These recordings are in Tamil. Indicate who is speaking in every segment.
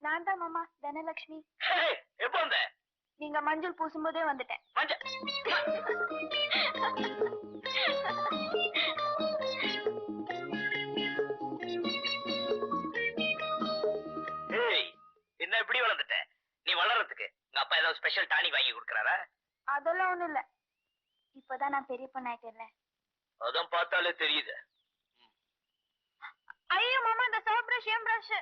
Speaker 1: நான் தான் மாமா, தனலட்சுமி.
Speaker 2: எப்ப வந்த?
Speaker 1: நீங்க மஞ்சள் பூசும்போதே வந்துட்டேன்.
Speaker 2: என்ன இப்படி வளர்ந்துட்ட? நீ வளர்றதுக்கு உங்க அப்பா ஏதாவது ஸ்பெஷல் டானிக் வாங்கி கொடுக்கறாரா?
Speaker 1: அதெல்லாம் ஒண்ணும் இல்ல. இப்பதான் நான் பெரிய பொண்ணாயிட்டேன்ல.
Speaker 2: அதான் பார்த்தாலே தெரியுது.
Speaker 1: ஐயோ மாமா, இந்த சோப் பிரஷ் ஏன் பிரஷ்?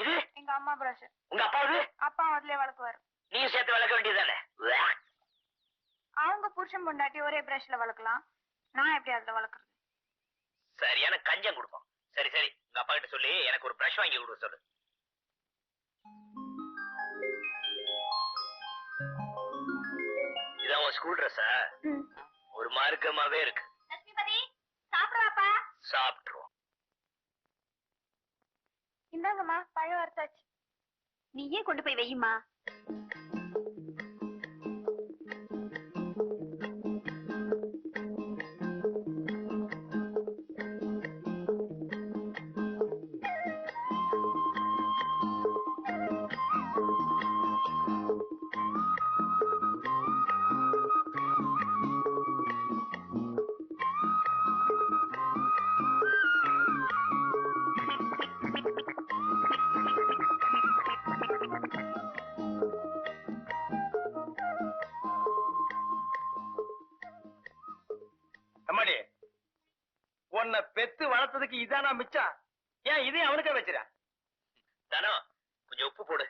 Speaker 2: இது
Speaker 1: எங்க அம்மா பிரஷ்.
Speaker 2: உங்க அப்பாவது?
Speaker 1: அப்பா அதுலயே வளர்க்குவாரு.
Speaker 2: நீ சேர்த்து வளர்க்க வேண்டியதானே?
Speaker 1: அவங்க புருஷன் பொண்டாட்டி ஒரே பிரஷ்ல வளர்க்கலாம், நான் எப்படி அதுல வளர்க்கறது?
Speaker 2: சரியான கஞ்சம் கொடுப்போம். சரி சரி, உங்க அப்பா கிட்ட சொல்லி எனக்கு ஒரு பிரஷ் வாங்கி கொடுக்க சொல்லு. இதான் உன் ஸ்கூல் ட்ரெஸ்ஸா? ஒரு மார்க்கமாவே இருக்கு.
Speaker 1: லட்சுமிபதி, சாப்பிடுவாப்பா?
Speaker 2: சாப்பிட்டுருவோம்.
Speaker 1: இந்தாங்கம்மா, பழம் வறுத்தாச்சு. நீயே கொண்டு போய் வையுமா.
Speaker 2: உன்னை பெத்து வளர்த்ததுக்கு இதானா மிச்சம்? ஏன் இதையும் அவனுக்கே வச்சிர? தானோ, கொஞ்சம் உப்பு போடு.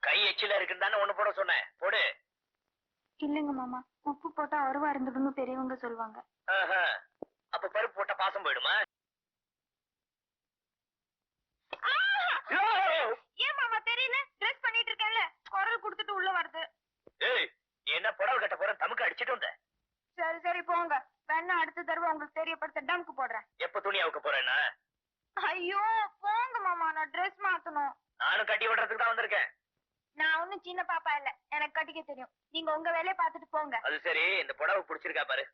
Speaker 2: கை எச்சில இருக்குன்னு தானே ஒண்ணு போட சொன்னேன், போடு.
Speaker 1: இல்லங்க மாமா, உப்பு போட்டா அருவா இருந்துடுன்னு பெரியவங்க சொல்லுவாங்க.
Speaker 2: அப்ப பருப்பு போட்டா பாசம் போயிடுமா?
Speaker 1: ஏன் மாமா தெரியல? ட்ரெஸ் பண்ணிட்டு இருக்கேன்ல, குரல் கொடுத்துட்டு உள்ள வருது.
Speaker 2: ஏய், நீ என்ன புடவை கட்ட போற? தமுக்கு அடிச்சிட்டு வந்த.
Speaker 1: சரி சரி போங்க, வேணா அடுத்த தடவை உங்களுக்கு தெரியப்படுத்த டம்க்கு போடுறேன்.
Speaker 2: எப்ப துணி அவுக்க போறேன்னா?
Speaker 1: ஐயோ போங்க மாமா, நான் ட்ரெஸ் மாத்தணும்.
Speaker 2: நானும் கட்டி விடுறதுக்கு தான் வந்திருக்கேன்.
Speaker 1: நான் ஒண்ணும் சின்ன பாப்பா இல்ல, எனக்கு கட்டிக்க தெரியும். நீங்க உங்க வேலையை பார்த்துட்டு போங்க.
Speaker 2: அது சரி, இந்த புடவை பிடிச்சிருக்கா பாரு.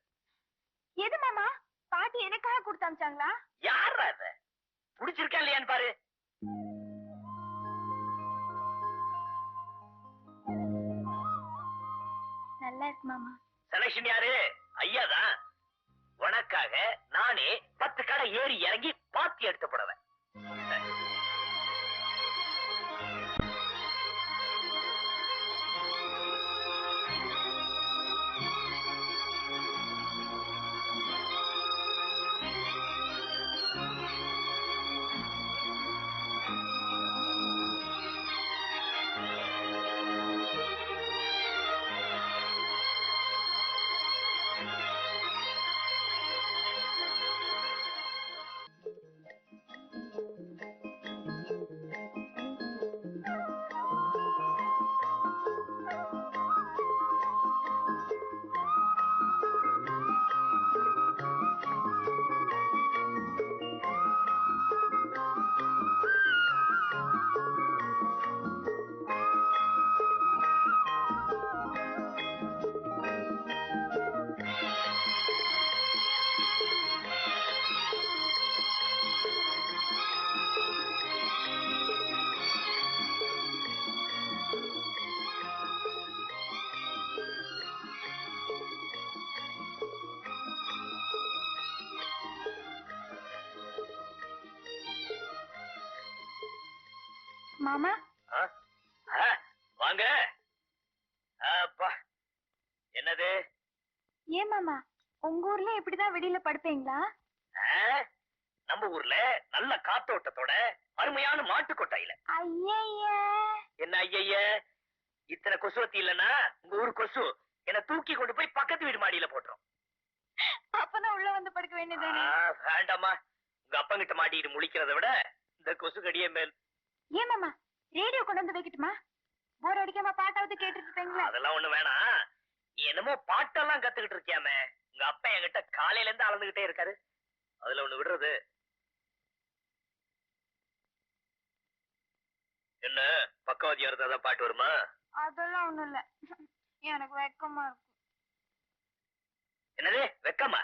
Speaker 1: எது மாமா? பாட்டி எனக்காக கொடுத்து அனுப்பிச்சாங்களா?
Speaker 2: யாரா அத? பிடிச்சிருக்கா இல்லையான்னு பாரு.
Speaker 1: நல்லா இருக்கு மாமா.
Speaker 2: செலக்ஷன் யாரு? ஐயாதான். உனக்காக நானே 10 கடை ஏறி இறங்கி பாத்தி எடுத்து போடுவேன்.
Speaker 1: மாமா
Speaker 2: வாங்க. என்னது?
Speaker 1: ஏன் மாமா, உங்க ஊர்ல இப்படிதான் வெளியில படுப்பீங்களா?
Speaker 2: நம்ம ஊர்ல நல்ல காத்தோட்டத்தோட அருமையான மாட்டு கொட்டாயில.
Speaker 1: ஐய
Speaker 2: என்ன ஐய? இத்தனை கொசுவத்தி இல்லன்னா உங்க ஊர் கொசு என்ன தூக்கி கொண்டு போய் பக்கத்து வீடு மாடியில போட்டுரும்.
Speaker 1: அப்பதான் உள்ள வந்து படுக்க வேண்டியதானே?
Speaker 2: வேண்டாமா, உங்க அப்பங்கிட்ட மாட்டிட்டு முழிக்கிறத விட இந்த கொசு கடியே மேல்.
Speaker 1: ஏன் மாமா, ரேடியோ கொண்டு வந்து வைக்கட்டுமா? போர் அடிக்காம பாட்டாவது கேட்டுட்டு இருப்பீங்களா?
Speaker 2: அதெல்லாம் ஒண்ணு வேணாம். நீ என்னமோ பாட்டெல்லாம் கத்துக்கிட்டு இருக்கியாமே, உங்க அப்பா என்கிட்ட காலையில இருந்து அளந்துகிட்டே இருக்காரு. அதுல ஒண்ணு விடுறது என்ன? பக்கவாதியா இருந்தாதான் பாட்டு வருமா?
Speaker 1: அதெல்லாம் ஒண்ணும் இல்ல. எனக்கு வெக்கமா இருக்கு.
Speaker 2: என்னது வெக்கமா?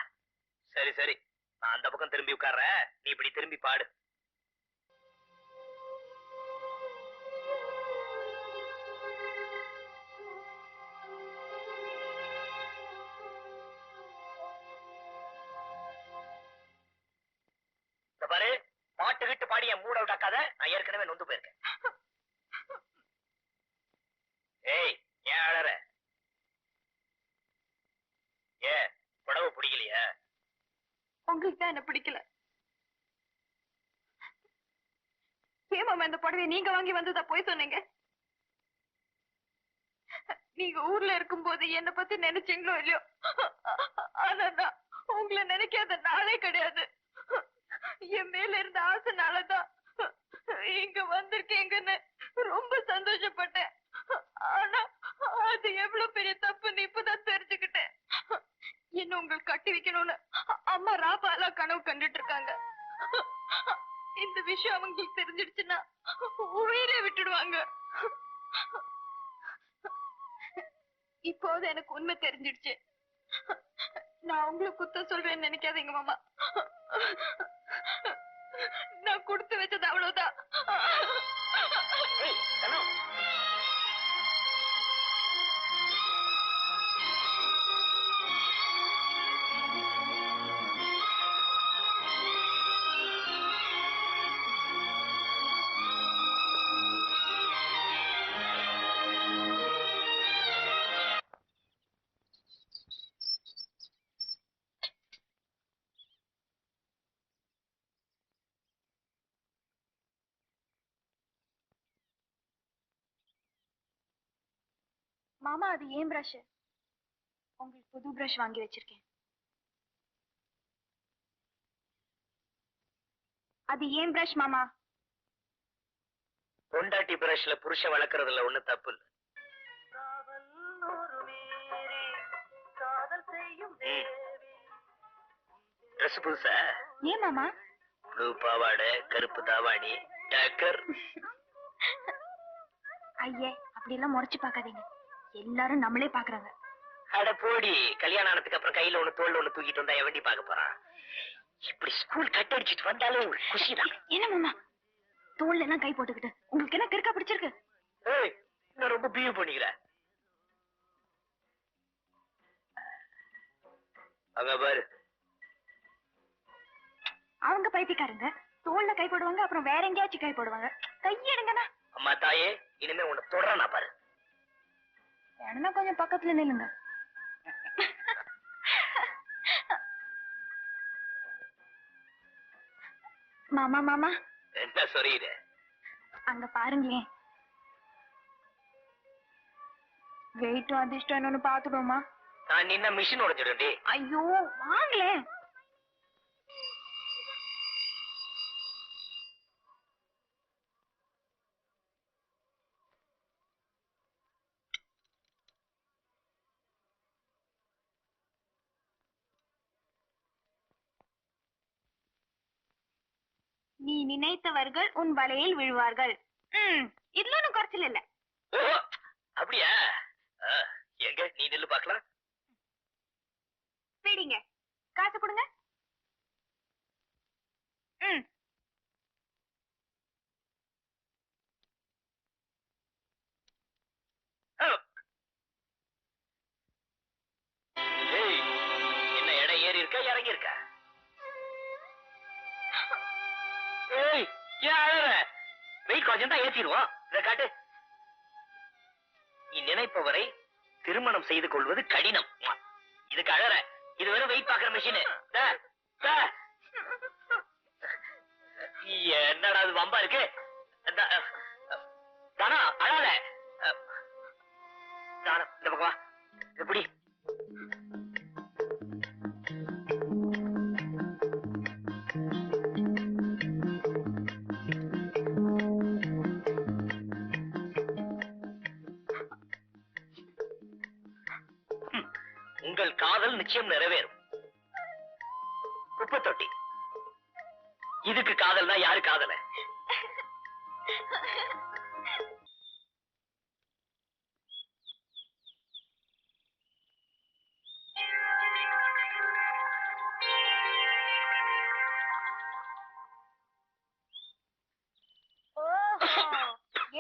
Speaker 2: சரி சரி, நான் அந்த பக்கம் திரும்பி உட்கார்றேன், நீ இப்படி திரும்பி பாடு. பாரு, பாட்டு கிட்டு பாடி என் மூட விட்டாக்காத, நான் ஏற்கனவே நொந்து போயிருக்கேன். ஏய், ஏன் அழற? புடவை பிடிக்கலையா?
Speaker 1: உங்களுக்கு தான் என்ன பிடிக்கல. ஏமாமா இந்த புடவை நீங்க வாங்கி வந்ததா போய் சொன்னீங்க? நீங்க ஊர்ல இருக்கும் போது என்ன பத்தி நினைச்சீங்களோ இல்லையோ, ஆனா நான் உங்களை நினைக்காத நாளே கிடையாது. என் மேல இருந்த ஆசைனாலதான் இங்க வந்திருக்கீங்கன்னு ரொம்ப சந்தோஷப்பட்டேன். ஆனா அது எவ்வளவு பெரிய தப்புன்னு இப்பதான் தெரிஞ்சுக்கிட்டேன். என்ன உங்களுக்கு கட்டி வைக்கணும்னு அம்மா ராபாலா கனவு கண்டுட்டு இருக்காங்க. இந்த விஷயம் அவங்களுக்கு தெரிஞ்சிடுச்சுன்னா உயிரே விட்டுடுவாங்க. இப்போது எனக்கு உண்மை தெரிஞ்சிடுச்சு. நான் உங்களுக்கு குத்தம் சொல்றேன்னு நினைக்காதீங்க மாமா. நான் கொடுத்து வச்சது அவ்வளவுதான். மாமா அது ஏன் பிரஷ்? உங்களுக்கு புது பிரஷ் வாங்கி வச்சிருக்கேன். அது ஏன் பிரஷ் மாமா?
Speaker 2: பொண்டாட்டி பிரஷ்ல புருஷன் வளர்க்கறதுல ஒண்ணு தப்பு இல்ல. ட்ரெஸ் புதுசா?
Speaker 1: ஏன் மாமா?
Speaker 2: ப்ளூ பாவாடை, கருப்பு தாவாணி, டக்கர்.
Speaker 1: ஐயே, அப்படி எல்லாம் முறைச்சு பாக்காதீங்க. எல்லாரும் நம்மளே பாக்குறாங்க.
Speaker 2: அட போடி, கல்யாணம் ஆனதுக்கு அப்புறம் கையில ஒண்ணு தோல்ல ஒண்ணு தூக்கிட்டு வந்தா எவண்டி பாக்க போறான்? இப்படி ஸ்கூல் கட் அடிச்சிட்டு வந்தாலே ஒரு குஷிதான்.
Speaker 1: என்ன மாமா தோல்ல எல்லாம் கை போட்டுக்கிட்டு உங்களுக்கு என்ன கிறுக்கா பிடிச்சிருக்கு?
Speaker 2: ஏய், நான் ரொம்ப பியூ பண்ணிக்கிறேன். அங்க பாரு,
Speaker 1: அவங்க பைத்தியக்காரங்க. தோல்ல கை போடுவாங்க, அப்புறம் வேற எங்கேயாச்சும் கை போடுவாங்க. கையெடுங்கண்ணா.
Speaker 2: அம்மா தாயே, இனிமே உன்னை தொடறா பாரு.
Speaker 1: வேணும்னா கொஞ்சம் பக்கத்துல நில்லுங்க. மாமா மாமா
Speaker 2: என்ன சொல்றீங்க?
Speaker 1: அங்க பாருங்களேன். வெயிட்டும் அதிர்ஷ்டம் என்னன்னு பாத்துடுவோமா?
Speaker 2: நான் நின்ன மிஷின் உடைஞ்சிடும்டி.
Speaker 1: ஐயோ வாங்களேன். நீ நினைத்தவர்கள் உன் வலையில் விழுவார்கள். இதுல ஒன்னும் குறைச்சல் இல்ல.
Speaker 2: ஓ, அப்படியா? எங்க நீ நில்லு பாக்கலாம்.
Speaker 1: பிடிங்க, காசு கொடுங்க.
Speaker 2: ஏய், என்ன இடம் ஏறி இருக்கா இறங்கி இருக்கா? ஏய், ஏன் அழற? வெயிட் கொஞ்சம் தான் ஏத்திடுவோம். இத காட்டு. நீ நினைப்பவரை திருமணம் செய்து கொள்வது கடினம். இதுக்கு அழற? இது வெறும் வெயிட் பாக்குற மிஷின். என்னடா அது வம்பா இருக்கு? தானா அழாத. தானா இந்த பக்கம் வா. எப்படி? உங்கள் காதல் நிச்சயம் நிறைவேறும். குப்பை தொட்டி இதுக்கு காதல்னா யாரு காதல?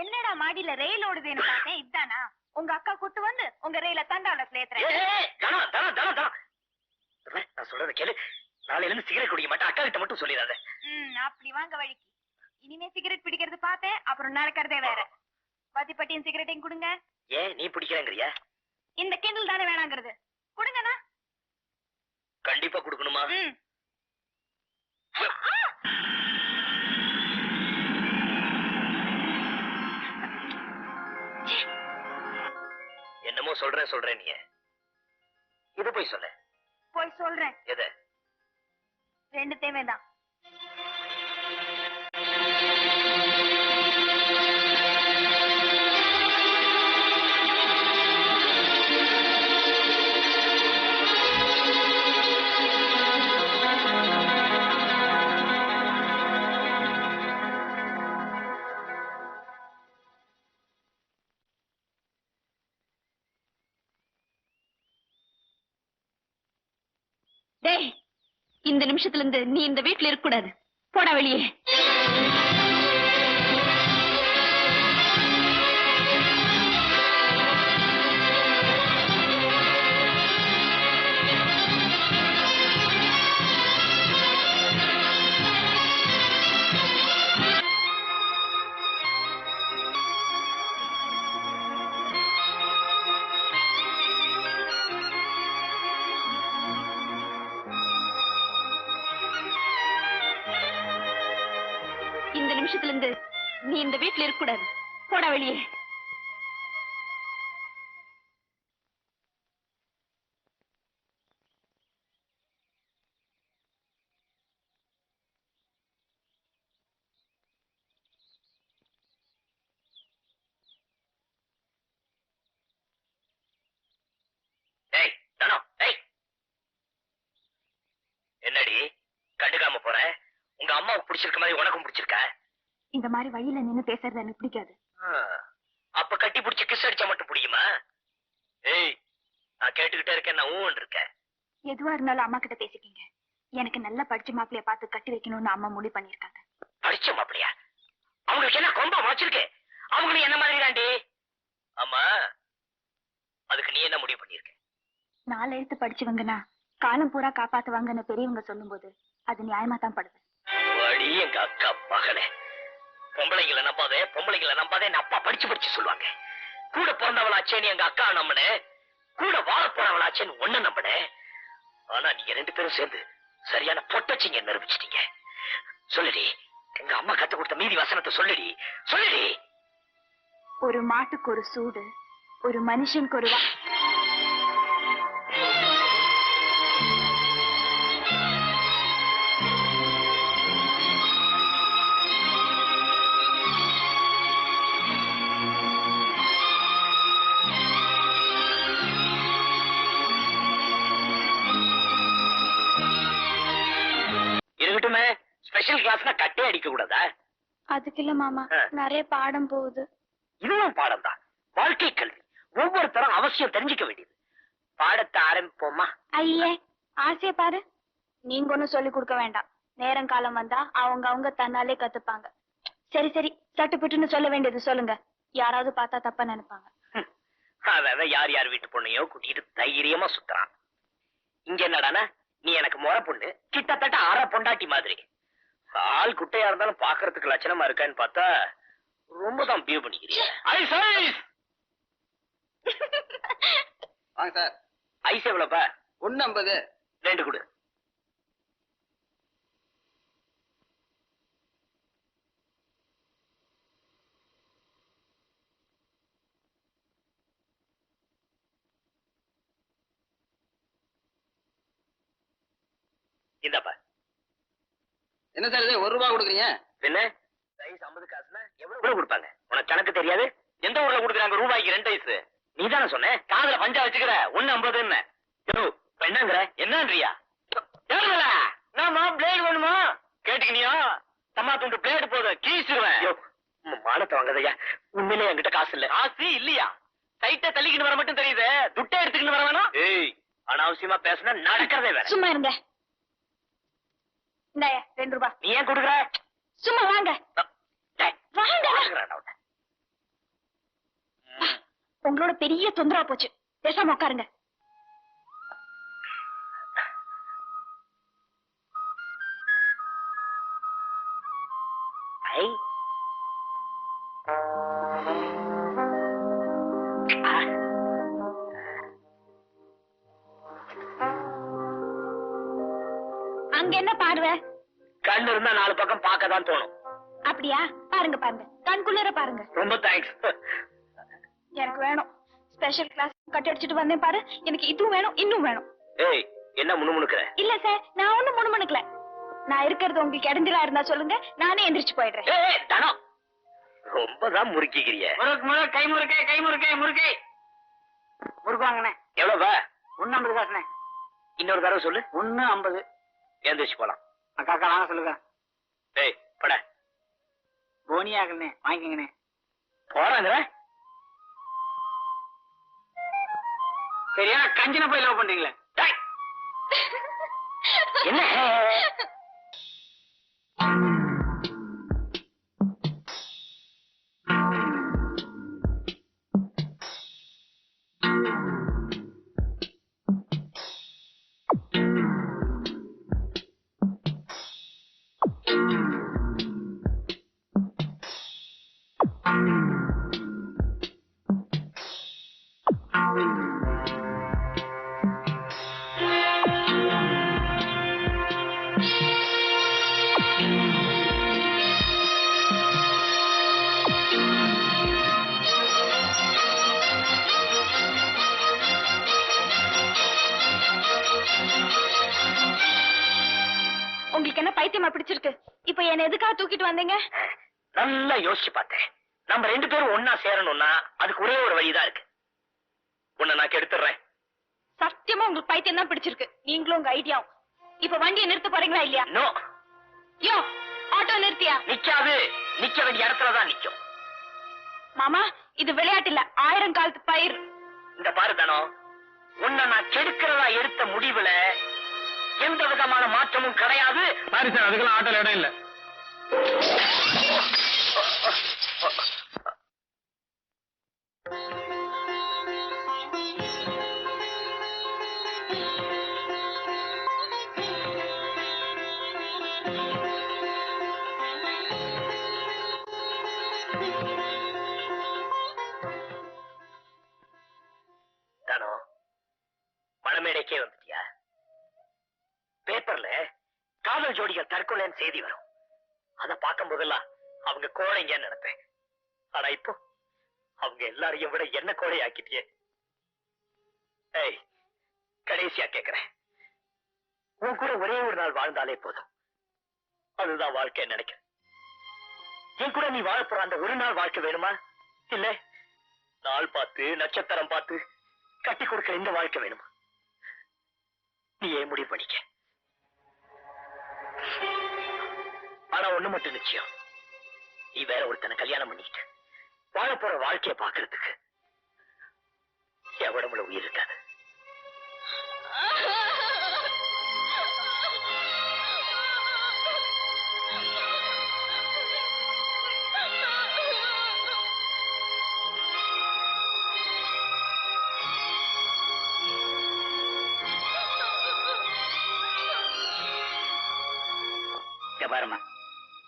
Speaker 1: என்னடா மாடியில ரயில் ஓடுதுன்னு பார்த்தேன். இதானா உங்க அக்கா கூட்டு வந்து உங்க ரயில தண்டால சேர்த்துறேன்.
Speaker 2: நான் சொல்றத கேளு. நாளையில இருந்து சிகரெட் குடிக்க மாட்டேன். அக்கா கிட்ட மட்டும் சொல்லிடாத.
Speaker 1: அப்படி வாங்க வழிக்கு. இனிமே சிகரெட் பிடிக்கிறது பார்த்தேன், அப்புறம் நடக்கிறதே வேற. பாத்திப்பட்டியும் சிகரெட்டையும் கொடுங்க.
Speaker 2: ஏன் நீ பிடிக்கிறேங்கறியா?
Speaker 1: இந்த கிண்டல் தானே வேணாங்கிறது. கொடுங்கண்ணா.
Speaker 2: கண்டிப்பா கொடுக்கணுமா? என்னமோ சொல்றேன் நீ. இது போய் சொல்ல.
Speaker 1: போய் சொல்றேன்.
Speaker 2: எது?
Speaker 1: ரெண்டுத்தையுமே தான். டேய், இந்த நிமிஷத்துல இருந்து நீ இந்த வீட்டுல இருக்க கூடாது. போடா வெளியே. இந்த நிமிஷத்துல இருந்து நீ இந்த வீட்டுல இருக்க கூடாது. போடா வெளியே.
Speaker 2: என்னடி கண்டுக்காம போற? உங்க அம்மாவுக்கு பிடிச்சிருக்க மாதிரி உனக்கும் பிடிச்சிருக்கா?
Speaker 1: இந்த மாதிரி வழியில நின்னு பேசுறது எனக்கு பிடிக்காது.
Speaker 2: அப்ப கட்டி பிடிச்சி கிஸ் அடிச்சா மட்டும் பிடிக்குமா? ஏய், நான் கேட்டுக்கிட்டே இருக்கேன். நான் ஊன் இருக்கேன்.
Speaker 1: எதுவா இருந்தாலும் அம்மா கிட்ட பேசிக்கிங்க. எனக்கு நல்லா படிச்ச மாப்பிளைய பார்த்து கட்டி வைக்கணும்னு அம்மா முடிவு பண்ணிருக்காங்க.
Speaker 2: படிச்ச மாப்பிளையா? அவங்களுக்கு என்ன கொம்பா முளைச்சிருக்கு? அவங்களும் என்ன மாதிரி தாண்டி. ஆமா, அதுக்கு நீ என்ன முடிவு பண்ணிருக்க?
Speaker 1: 4 எழுத்து படிச்சவங்கன்னா காலம் பூரா காப்பாத்துவாங்கன்னு பெரியவங்க சொல்லும் போது அது நியாயமா தான் படுது.
Speaker 2: எங்க அக்கா மகனே, பொம்பளைங்களை நம்பாதே அப்பா படிச்சு சொல்லுவாங்க. கூட பிறந்தவளாச்சேன்னு எங்க அக்கா நம்பினே, கூட வாழ போறவளாச்சேன்னு ஒண்ணு நம்பினே. ஆனா நீங்க 2 பேரும் சேர்ந்து சரியான பொட்டச்சிங்க நிரூபிச்சிட்டீங்க. சொல்லுடி, எங்க அம்மா கத்து கொடுத்த மீதி வசனத்தை சொல்லுடி.
Speaker 1: ஒரு மாட்டுக்கு ஒரு சூடு, ஒரு மனுஷனுக்கு ஒரு
Speaker 2: இருக்கட்டுமே. ஸ்பெஷல் கிளாஸ்னா கட்டே அடிக்க கூடாதா?
Speaker 1: அதுக்கு இல்ல மாமா, நிறைய பாடம் போகுது.
Speaker 2: இதுவும் பாடம் தான். வாழ்க்கை கல்வி ஒவ்வொருத்தரும் அவசியம் தெரிஞ்சுக்க வேண்டியது. பாடத்தை ஆரம்பிப்போமா?
Speaker 1: ஐயே, ஆசைய பாரு. நீங்க ஒண்ணும் சொல்லி கொடுக்க வேண்டாம். நேரம் காலம் வந்தா அவங்க தன்னாலே கத்துப்பாங்க. சரி சட்டுப்புட்டுன்னு சொல்ல வேண்டியது சொல்லுங்க. யாராவது பார்த்தா தப்பா நினைப்பாங்க.
Speaker 2: அதான் யார் வீட்டு பொண்ணையோ கூட்டிட்டு தைரியமா சுத்துறான். இங்க என்னடானா, நீ எனக்கு முறை பொண்ணு, கிட்டத்தட்ட அரை பொண்டாட்டி மாதிரி. ஆள் குட்டையா இருந்தாலும் பாக்குறதுக்கு லட்சணமா இருக்கான்னு பார்த்தா ரொம்ப தான் பியூ பண்ணிக்கிறீங்க.
Speaker 3: வாங்க சார்.
Speaker 2: ஐஸ் எவ்வளவுப்பா?
Speaker 3: 1.50.
Speaker 2: 2 கொடு. இந்தாப்பா.
Speaker 3: என்ன சார் இது 1 ரூபா கொடுக்குறீங்க?
Speaker 2: என்ன ஐஸ் 50 காசுனா எவ்வளவு கொடுப்பாங்க? உனக்கு கணக்கு தெரியாது? எந்த ஊர்ல கொடுக்குறாங்க ரூபாய்க்கு 2 ஐஸ்? நீ தானே சொன்ன காதுல பஞ்சா வச்சுக்கிற 1.50 என்ன? என்னங்கிற என்னன்றியா? நாம பிளேட் வேணுமா கேட்டு மாட்டிக்கினியா தம்மா துண்டு பிளேடு போதும் கீசிடுவேன் மானத்தை வாங்கதையா உண்மையிலே என்கிட்ட காசு இல்ல காசு இல்லையா சைட்டை தள்ளிக்கிட்டு வர மட்டும் தெரியுது துட்டை எடுத்துக்கிட்டு வர வேணாம் ஏய் அனாவசியமா பேசினா நடக்கிறதே வேற
Speaker 1: சும்மா இருங்க இந்தாயா 2 ரூபாய்
Speaker 2: நீ ஏன் கொடுக்குற
Speaker 1: சும்மா வாங்க வாங்க உங்களோட பெரிய தொந்தரா போச்சு பேசாம உட்காருங்க
Speaker 2: ஐ
Speaker 1: அங்க என்ன பார்வை
Speaker 2: கண்ணு இருந்தா 4 பக்கம் பார்க்கதான் தோணும்
Speaker 1: அப்படியா பாருங்க பாருங்க கண்குள்ளர பாருங்க
Speaker 2: ரொம்ப தேங்க்ஸ்
Speaker 1: எனக்கு வேணும் ஸ்பெஷல் கிளாஸ் கட் அடிச்சிட்டு வந்தேன் பாரு எனக்கு இதுவும் வேணும் இன்னும் வேணும்
Speaker 2: ஏய் என்ன முணுமுணுக்குற
Speaker 1: இல்ல சார் நான் ஒண்ணும் முணுமுணுக்கல நான் இருக்கிறது உங்களுக்கு இடைஞ்சலா இருந்தா சொல்லுங்க நானே எந்திரிச்சு போயிடுறேன்
Speaker 2: ஏய் தனம் ரொம்ப தான் முறுக்கிக்கிறிய
Speaker 3: கை முறுக்கை முறுக்கு வாங்கண்ணே
Speaker 2: எவ்வளவு
Speaker 3: 150 காசுண்ணே
Speaker 2: இன்னொரு தடவை சொல்லு
Speaker 3: 150
Speaker 2: ஏந்திரிச்சு போலாம்
Speaker 3: அக்கா வாங்க சொல்லுங்க
Speaker 2: ஏய் பட
Speaker 3: போனியாகண்ணே வாங்கிக்கங்கண்ணே
Speaker 2: போறாங்கிற
Speaker 3: சரியா கஞ்சின போய் லவ் பண்றீங்களே
Speaker 2: என்ன
Speaker 1: உங்களுக்கு என்ன பைத்தியமா பிடிச்சிருக்கு இப்ப என்ன எதுக்காக தூக்கிட்டு வந்தீங்க
Speaker 2: நல்லா யோசிச்சு பார்த்தேன் நம்ம 2 பேரும் ஒன்னா சேரணும்னா அதுக்கு ஒரே ஒரு வழிதான் இருக்கு உன்னை நான் கெடுத்துறேன்
Speaker 1: சத்தியமா உங்களுக்கு பைத்தியம் தான் பிடிச்சிருக்கு நீங்களும் உங்க ஐடியாவும் இப்ப வண்டியை நிறுத்த போறீங்களா இல்லையா
Speaker 2: நோ
Speaker 1: யோ ஆட்டோ நிறுத்தியா
Speaker 2: நிக்காது நிக்க வேண்டிய இடத்துலதான் நிக்கும்
Speaker 1: மாமா இது விளையாட்டு இல்ல 1000 காலத்து பயிர்
Speaker 2: இந்த பாரு தானோ உன்னை நான் கெடுக்கிறதா எடுத்த முடிவுல எந்த விதமான மாற்றமும் கிடையாது
Speaker 3: சாரி சார் அதுக்கெல்லாம் ஆட்டோல இடம் இல்ல
Speaker 2: தானோ மணமேடைக்கே வந்துட்டியா பேப்பர்ல காதல் ஜோடிகள் தற்கொலைன்னு செய்தி வரும் அத பார்க்கும் போதெல்லாம் அவங்க கோழைங்கன்னு நினைப்பேன் ஆனா இப்போ அவங்க எல்லாரையும் விட என்ன கோழை ஆக்கிட்டியே ஏய் கடைசியா கேக்குறேன் உன் கூட ஒரே ஒரு நாள் வாழ்ந்தாலே போதும் அதுதான் வாழ்க்கை நினைக்கிறேன் என் கூட நீ வாழப்போற அந்த ஒரு நாள் வாழ்க்கை வேணுமா இல்ல நாள் பார்த்து நட்சத்திரம் பார்த்து கட்டி கொடுக்கிற இந்த வாழ்க்கை வேணுமா நீ ஏன் முடிவு பண்ணிக்க ஆனா ஒண்ணு மட்டும் நிச்சயம் நீ வேற ஒருத்தனை கல்யாணம் பண்ணிக்கிட்டு வாழ போற வாழ்க்கைய பாக்குறதுக்கு என் உடம்புல உயிர் இருக்காது பாருமா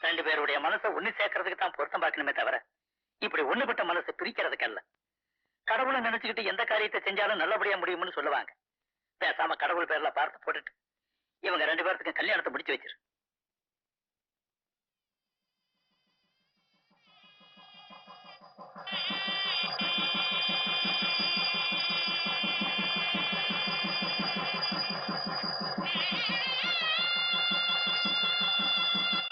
Speaker 2: 2 பேருடைய மனசை ஒண்ணு சேர்க்கறதுக்கு தான் பொருத்தம் பார்க்கணுமே தவிர இப்படி ஒண்ணுபட்ட மனசை பிரிக்கிறதுக்கு அல்ல கடவுளை நினைச்சுக்கிட்டு எந்த காரியத்தை செஞ்சாலும் நல்லபடியா முடியும்னு சொல்லுவாங்க பேசாம கடவுள் பேர்ல பார்த்து போட்டுட்டு இவங்க 2 பேர்த்துக்கும் கல்யாணத்தை முடிச்சு வச்சிரு